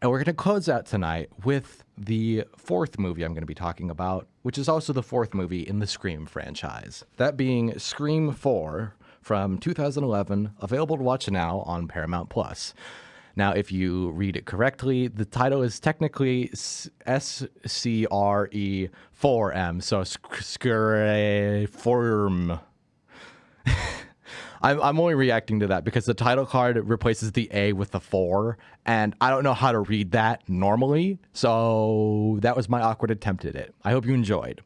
And we're going to close out tonight with the fourth movie I'm going to be talking about, which is also the fourth movie in the Scream franchise. That being Scream 4 from 2011, available to watch now on Paramount+. Now, if you read it correctly, the title is technically SCRE4M, so Scream. I'm only reacting to that because the title card replaces the A with the 4, and I don't know how to read that normally, so that was my awkward attempt at it. I hope you enjoyed.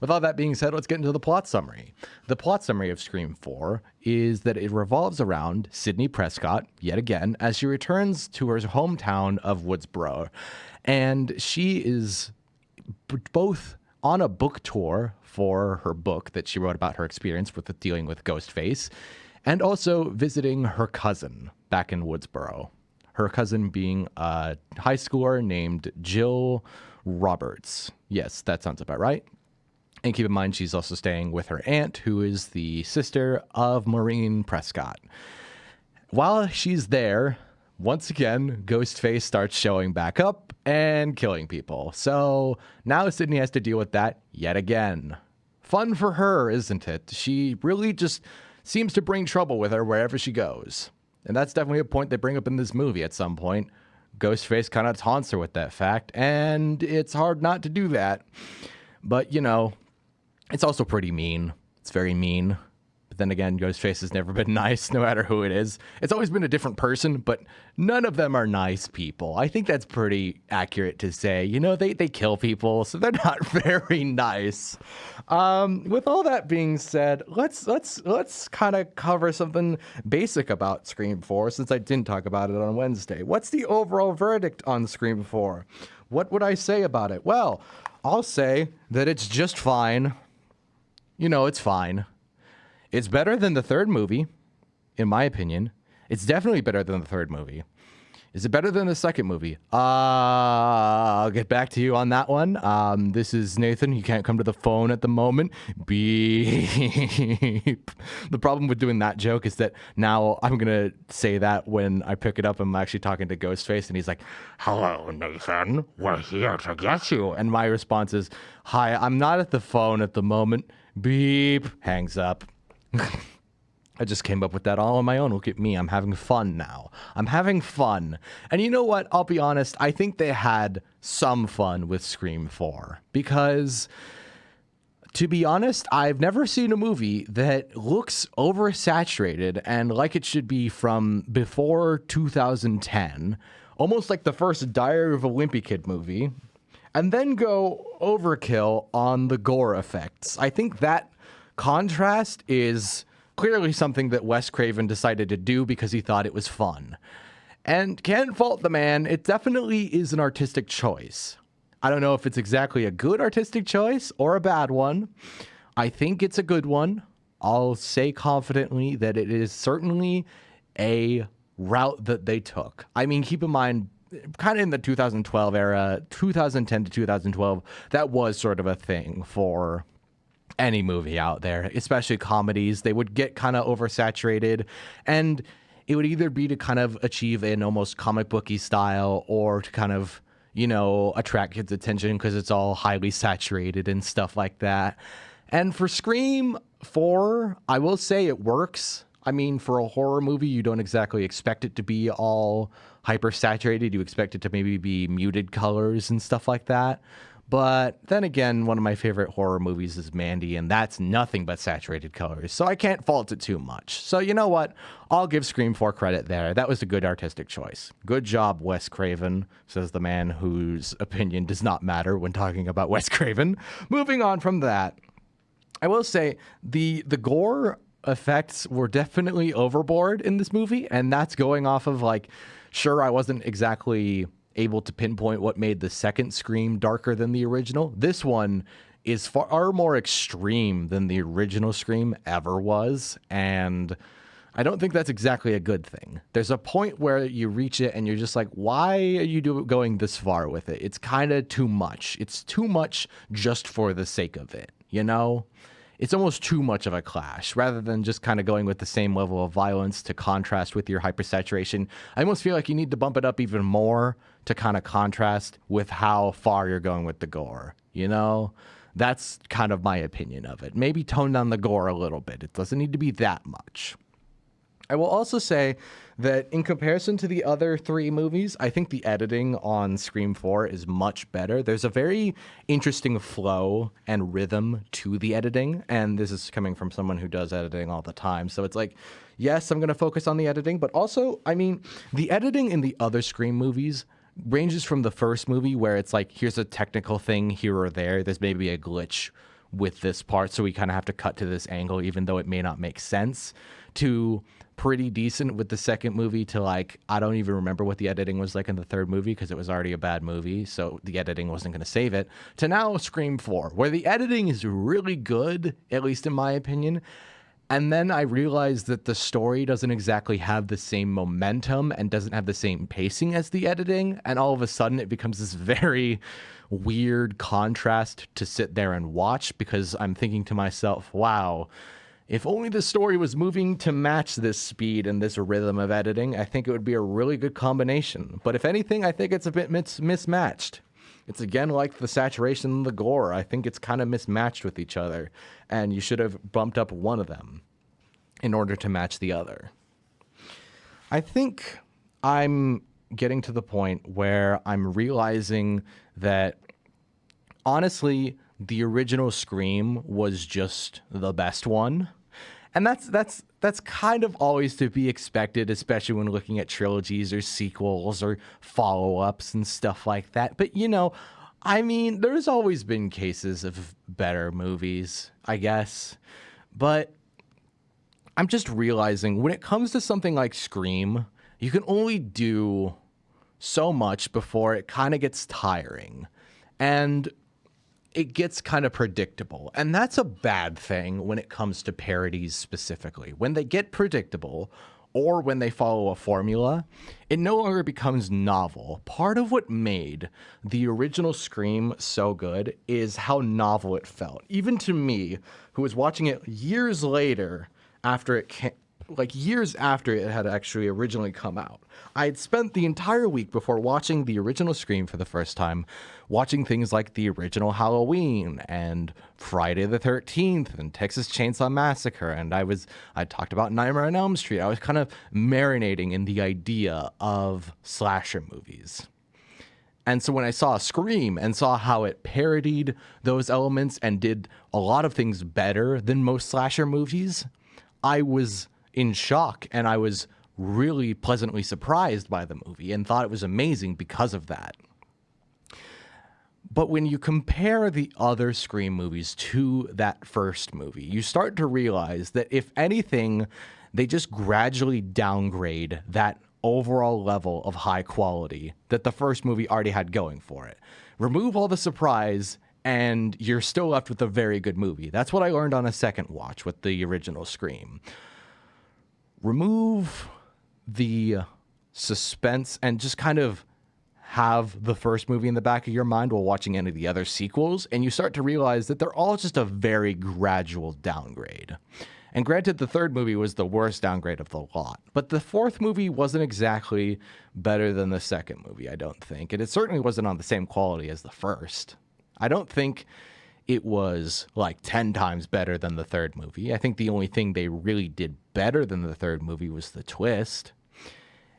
With all that being said, let's get into the plot summary. The plot summary of Scream 4 is that it revolves around Sydney Prescott, yet again, as she returns to her hometown of Woodsboro. And she is both on a book tour for her book that she wrote about her experience with dealing with Ghostface, and also visiting her cousin back in Woodsboro. Her cousin being a high schooler named Jill Roberts. Yes, that sounds about right. And keep in mind, she's also staying with her aunt, who is the sister of Maureen Prescott. While she's there, once again, Ghostface starts showing back up and killing people. So now Sydney has to deal with that yet again. Fun for her, isn't it? She really just seems to bring trouble with her wherever she goes. And that's definitely a point they bring up in this movie at some point. Ghostface kind of taunts her with that fact, and it's hard not to do that. But, you know, it's also pretty mean. It's very mean. then again, Ghostface has never been nice, no matter who it is. It's always been a different person, but none of them are nice people. I think that's pretty accurate to say. You know, they kill people, so they're not very nice. With all that being said, let's kind of cover something basic about Scream 4, since I didn't talk about it on Wednesday. What's the overall verdict on Scream 4? What would I say about it? Well, I'll say that it's just fine. You know, it's fine. It's better than the third movie, in my opinion. It's definitely better than the third movie. Is it better than the second movie? I'll get back to you on that one. This is Nathan. You can't come to the phone at the moment. Beep. The problem with doing that joke is that now I'm going to say that when I pick it up, I'm actually talking to Ghostface, and he's like, "Hello, Nathan. We're here to get you." And my response is, "Hi, I'm not at the phone at the moment." Beep. Hangs up. I just came up with that all on my own. Look at me. I'm having fun now. I'm having fun. And you know what? I'll be honest. I think they had some fun with Scream 4 because, to be honest, I've never seen a movie that looks oversaturated and like it should be from before 2010, almost like the first Diary of a Wimpy Kid movie, and then go overkill on the gore effects. I think that contrast is clearly something that Wes Craven decided to do because he thought it was fun. And can't fault the man. It definitely is an artistic choice. I don't know if it's exactly a good artistic choice or a bad one. I think it's a good one. I'll say confidently that it is certainly a route that they took. I mean, keep in mind, kind of in the 2012 era, 2010 to 2012, that was sort of a thing for any movie out there, especially comedies. They would get kind of oversaturated, and it would either be to kind of achieve an almost comic booky style or to kind of, you know, attract kids' attention because it's all highly saturated and stuff like that. And for Scream 4, I will say it works. I mean, for a horror movie, you don't exactly expect it to be all hyper saturated. You expect it to maybe be muted colors and stuff like that. But then again, one of my favorite horror movies is Mandy, and that's nothing but saturated colors, so I can't fault it too much. So you know what? I'll give Scream 4 credit there. That was a good artistic choice. Good job, Wes Craven, says the man whose opinion does not matter when talking about Wes Craven. Moving on from that, I will say the gore effects were definitely overboard in this movie, and that's going off of, like, sure, I wasn't exactly able to pinpoint what made the second Scream darker than the original. This one is far more extreme than the original Scream ever was, and I don't think that's exactly a good thing. There's a point where you reach it and you're just like, why are you going this far with it? It's kind of too much. It's too much just for the sake of it, you know? It's almost too much of a clash rather than just kind of going with the same level of violence to contrast with your hypersaturation. I almost feel like you need to bump it up even more to kind of contrast with how far you're going with the gore, you know? That's kind of my opinion of it. Maybe tone down the gore a little bit. It doesn't need to be that much. I will also say that in comparison to the other three movies, I think the editing on Scream 4 is much better. There's a very interesting flow and rhythm to the editing, and this is coming from someone who does editing all the time. So it's like, yes, I'm going to focus on the editing, but also, I mean, the editing in the other Scream movies ranges from the first movie where it's like, here's a technical thing here or there. There's maybe a glitch with this part, so we kind of have to cut to this angle, even though it may not make sense, to pretty decent with the second movie to, like, I don't even remember what the editing was like in the third movie because it was already a bad movie, so the editing wasn't going to save it, to now Scream 4, where the editing is really good, at least in my opinion. And then I realized that the story doesn't exactly have the same momentum and doesn't have the same pacing as the editing. And all of a sudden it becomes this very weird contrast to sit there and watch, because I'm thinking to myself, wow, if only the story was moving to match this speed and this rhythm of editing, I think it would be a really good combination. But if anything, I think it's a bit mismatched. It's again like the saturation and the gore. I think it's kind of mismatched with each other, and you should have bumped up one of them in order to match the other. I think I'm getting to the point where I'm realizing that, honestly, the original Scream was just the best one. And that's kind of always to be expected, especially when looking at trilogies or sequels or follow-ups and stuff like that. But I mean, there's always been cases of better movies, I guess. But I'm just realizing when it comes to something like Scream, you can only do so much before it kind of gets tiring. And it gets kind of predictable. And that's a bad thing when it comes to parodies specifically. When they get predictable or when they follow a formula, it no longer becomes novel. Part of what made the original Scream so good is how novel it felt. Even to me, who was watching it years later after it came, like years after it had actually originally come out. I had spent the entire week before watching the original Scream for the first time, watching things like the original Halloween and Friday the 13th and Texas Chainsaw Massacre. And I talked about Nightmare on Elm Street. I was kind of marinating in the idea of slasher movies. And so when I saw Scream and saw how it parodied those elements and did a lot of things better than most slasher movies, I was in shock, and I was really pleasantly surprised by the movie and thought it was amazing because of that. But when you compare the other Scream movies to that first movie, you start to realize that if anything, they just gradually downgrade that overall level of high quality that the first movie already had going for it. Remove all the surprise and you're still left with a very good movie. That's what I learned on a second watch with the original Scream. Remove the suspense and just kind of have the first movie in the back of your mind while watching any of the other sequels, and you start to realize that they're all just a very gradual downgrade. And granted, the third movie was the worst downgrade of the lot, but the fourth movie wasn't exactly better than the second movie, I don't think, and it certainly wasn't on the same quality as the first. I don't think it was like 10 times better than the third movie. I think the only thing they really did better than the third movie was the twist.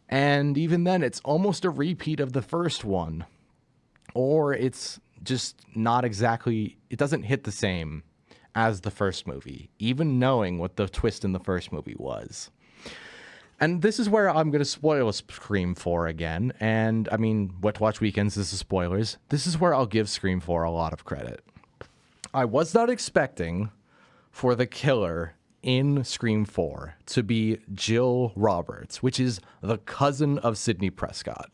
And even then, it's almost a repeat of the first one. Or it's just not exactly, it doesn't hit the same as the first movie, even knowing what the twist in the first movie was. And this is where I'm going to spoil Scream 4 again. And I mean, What to Watch Weekends, this is spoilers. This is where I'll give Scream 4 a lot of credit. I was not expecting for the killer in Scream 4 to be Jill Roberts, which is the cousin of Sidney Prescott.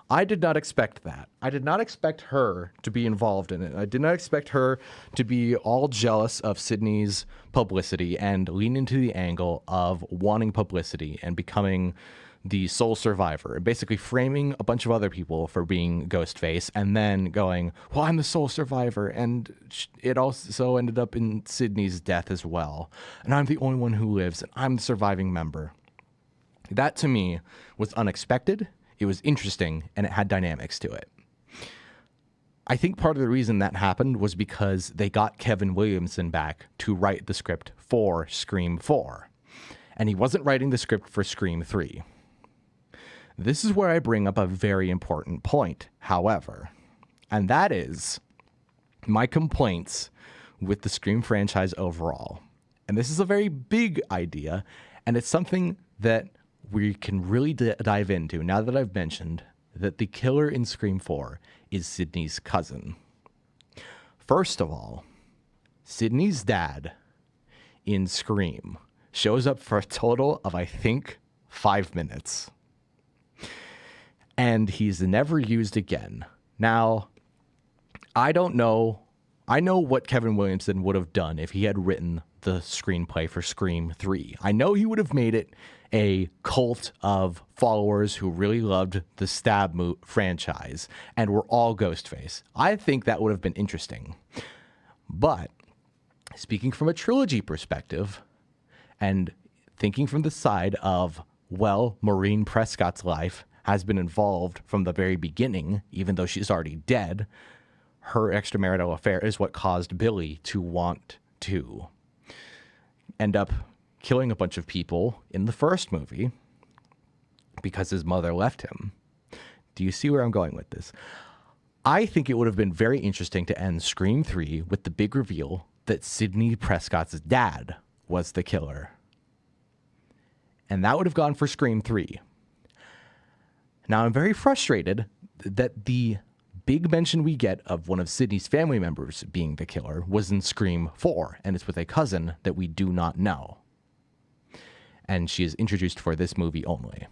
I did not expect that. I did not expect her to be involved in it. I did not expect her to be all jealous of Sidney's publicity and lean into the angle of wanting publicity and becoming the sole survivor, and basically framing a bunch of other people for being Ghostface and then going, well, I'm the sole survivor, and it also ended up in Sidney's death as well, and I'm the only one who lives, and I'm the surviving member. That, to me, was unexpected, it was interesting, and it had dynamics to it. I think part of the reason that happened was because they got Kevin Williamson back to write the script for Scream 4, and he wasn't writing the script for Scream 3. This is where I bring up a very important point, however, and that is my complaints with the Scream franchise overall. And this is a very big idea, and it's something that we can really dive into now that I've mentioned that the killer in Scream 4 is Sidney's cousin. First of all, Sidney's dad in Scream shows up for a total of, I think, 5 minutes. And he's never used again. Now, I don't know. I know what Kevin Williamson would have done if he had written the screenplay for Scream 3. I know he would have made it a cult of followers who really loved the Stab franchise and were all Ghostface. I think that would have been interesting. But speaking from a trilogy perspective and thinking from the side of, well, Maureen Prescott's life has been involved from the very beginning, even though she's already dead. Her extramarital affair is what caused Billy to want to end up killing a bunch of people in the first movie because his mother left him. Do you see where I'm going with this? I think it would have been very interesting to end Scream 3 with the big reveal that Sidney Prescott's dad was the killer. And that would have gone for Scream 3. Now, I'm very frustrated that the big mention we get of one of Sidney's family members being the killer was in Scream 4, and it's with a cousin that we do not know. And she is introduced for this movie only.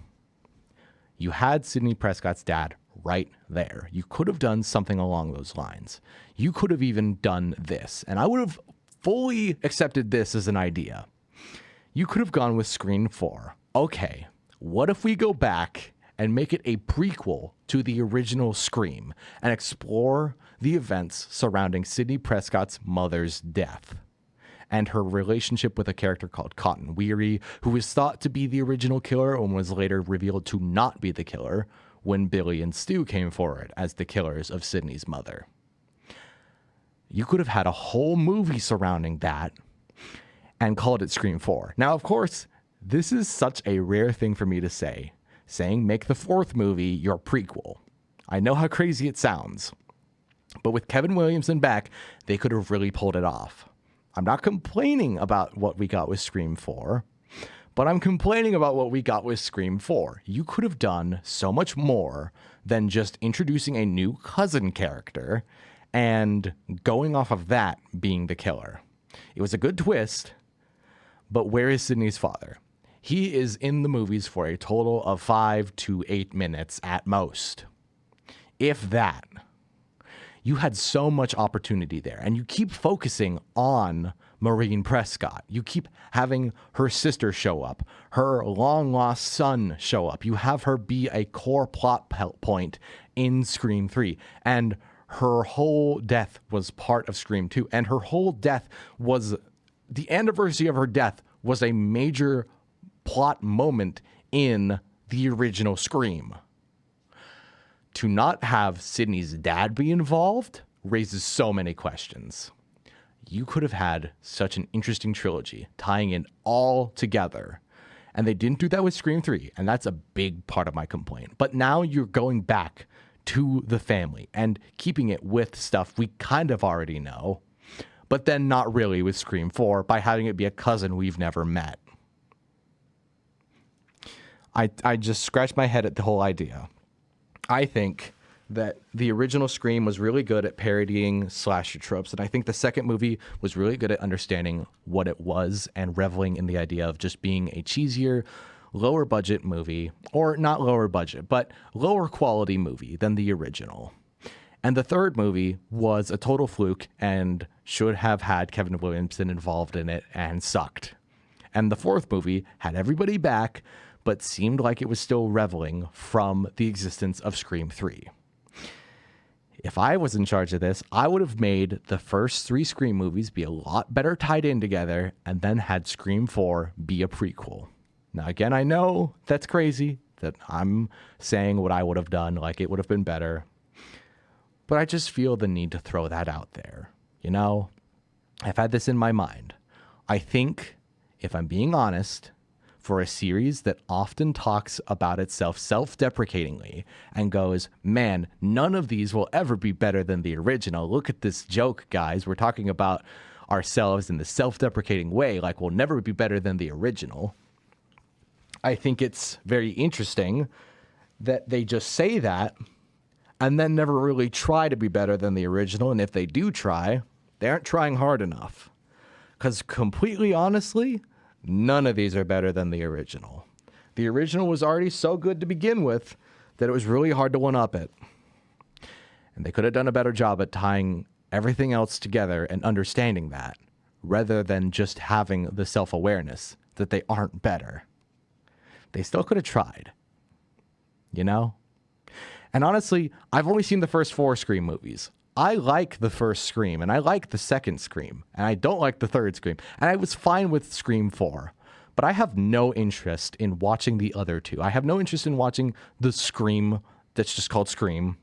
You had Sidney Prescott's dad right there. You could have done something along those lines. You could have even done this, and I would have fully accepted this as an idea. You could have gone with Scream 4. Okay, what if we go back and make it a prequel to the original Scream and explore the events surrounding Sidney Prescott's mother's death and her relationship with a character called Cotton Weary, who was thought to be the original killer and was later revealed to not be the killer when Billy and Stu came forward as the killers of Sidney's mother. You could have had a whole movie surrounding that and called it Scream 4. Now, of course, this is such a rare thing for me to say, saying make the fourth movie your prequel. I know how crazy it sounds, but with Kevin Williamson back, they could have really pulled it off. I'm not complaining about what we got with Scream 4, but I'm complaining about what we got with Scream 4. You could have done so much more than just introducing a new cousin character and going off of that being the killer. It was a good twist, but where is Sidney's father? He is in the movies for a total of 5 to 8 minutes at most, if that. You had so much opportunity there, and you keep focusing on Maureen Prescott. You keep having her sister show up, her long-lost son show up. You have her be a core plot point in Scream 3, and her whole death was part of Scream 2, and her whole death was, the anniversary of her death was a major plot moment in the original Scream. To not have Sidney's dad be involved raises so many questions. You could have had such an interesting trilogy, tying it all together. And they didn't do that with Scream 3, and that's a big part of my complaint. But now you're going back to the family and keeping it with stuff we kind of already know, but then not really with Scream 4 by having it be a cousin we've never met. I just scratched my head at the whole idea. I think that the original Scream was really good at parodying slasher tropes, and I think the second movie was really good at understanding what it was and reveling in the idea of just being a cheesier, lower budget movie, or not lower budget, but lower quality movie than the original. And the third movie was a total fluke and should have had Kevin Williamson involved in it and sucked. And the fourth movie had everybody back, but seemed like it was still reveling from the existence of Scream 3. If I was in charge of this, I would have made the first 3 Scream movies be a lot better tied in together and then had Scream 4 be a prequel. Now, again, I know that's crazy, that I'm saying what I would have done, like it would have been better. But I just feel the need to throw that out there. You know, I've had this in my mind. I think, if I'm being honest, for a series that often talks about itself self-deprecatingly and goes, man, none of these will ever be better than the original. Look at this joke, guys. We're talking about ourselves in the self-deprecating way, like we'll never be better than the original. I think it's very interesting that they just say that and then never really try to be better than the original. And if they do try, they aren't trying hard enough. Because completely honestly, none of these are better than the original. The original was already so good to begin with that it was really hard to one-up it. And they could have done a better job at tying everything else together and understanding that, rather than just having the self-awareness that they aren't better. They still could have tried, you know? And honestly, I've only seen the first 4 Scream movies. I like the first Scream, and I like the second Scream, and I don't like the third Scream. And I was fine with Scream 4, but I have no interest in watching the other 2. I have no interest in watching the Scream that's just called Scream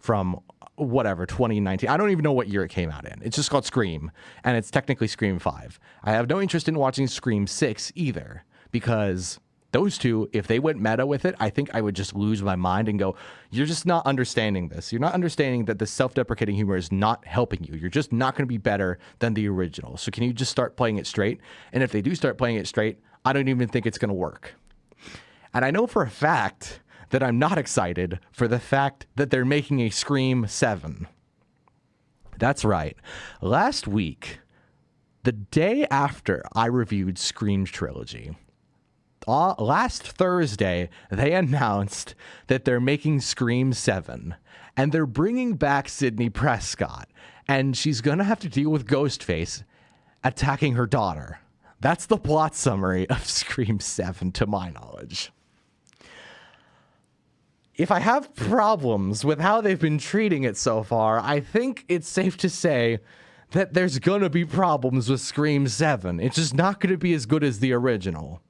from whatever, 2019. I don't even know what year it came out in. It's just called Scream, and it's technically Scream 5. I have no interest in watching Scream 6 either, because Those two, if they went meta with it, I think I would just lose my mind and go, you're just not understanding this. You're not understanding that the self-deprecating humor is not helping you. You're just not going to be better than the original. So can you just start playing it straight? And if they do start playing it straight, I don't even think it's going to work. And I know for a fact that I'm not excited for the fact that they're making a Scream 7. That's right. Last week, the day after I reviewed Scream Trilogy, last Thursday, they announced that they're making Scream 7, and they're bringing back Sidney Prescott, and she's going to have to deal with Ghostface attacking her daughter. That's the plot summary of Scream 7, to my knowledge. If I have problems with how they've been treating it so far, I think it's safe to say that there's going to be problems with Scream 7. It's just not going to be as good as the original.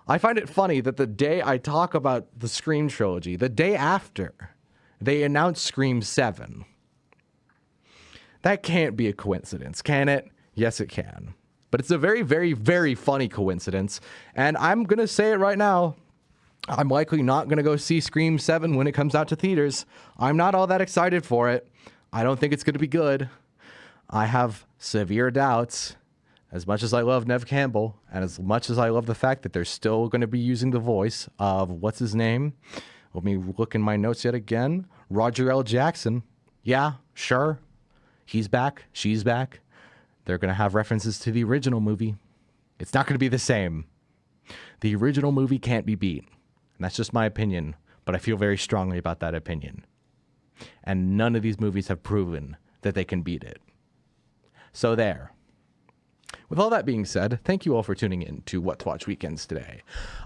I find it funny that the day I talk about the Scream trilogy, the day after, they announced Scream 7. That can't be a coincidence, can it? Yes, it can. But it's a very, very, very funny coincidence. And I'm going to say it right now. I'm likely not going to go see Scream 7 when it comes out to theaters. I'm not all that excited for it. I don't think it's going to be good. I have severe doubts. As much as I love Nev Campbell, and as much as I love the fact that they're still going to be using the voice of, what's his name? Let me look in my notes yet again. Roger L. Jackson. Yeah, sure. He's back. She's back. They're going to have references to the original movie. It's not going to be the same. The original movie can't be beat. And that's just my opinion, but I feel very strongly about that opinion. And none of these movies have proven that they can beat it. So there. With all that being said, thank you all for tuning in to What to Watch Weekends today.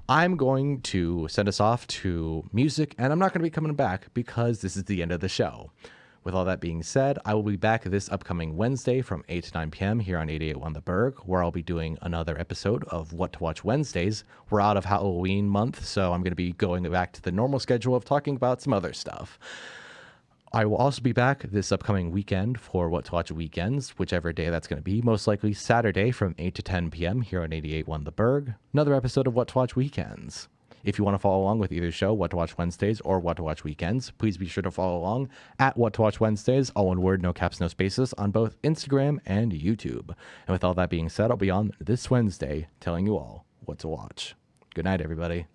I'm going to send us off to music, and I'm not going to be coming back because this is the end of the show. With all that being said, I will be back this upcoming Wednesday from 8 to 9 p.m. here on 88.1 The Burg, where I'll be doing another episode of What to Watch Wednesdays. We're out of Halloween month, so I'm going to be going back to the normal schedule of talking about some other stuff. I will also be back this upcoming weekend for What to Watch Weekends, whichever day that's going to be, most likely Saturday from 8 to 10 p.m. here on 88.1 The Burg, another episode of What to Watch Weekends. If you want to follow along with either show, What to Watch Wednesdays or What to Watch Weekends, please be sure to follow along at What to Watch Wednesdays, all one word, no caps, no spaces, on both Instagram and YouTube. And with all that being said, I'll be on this Wednesday telling you all what to watch. Good night, everybody.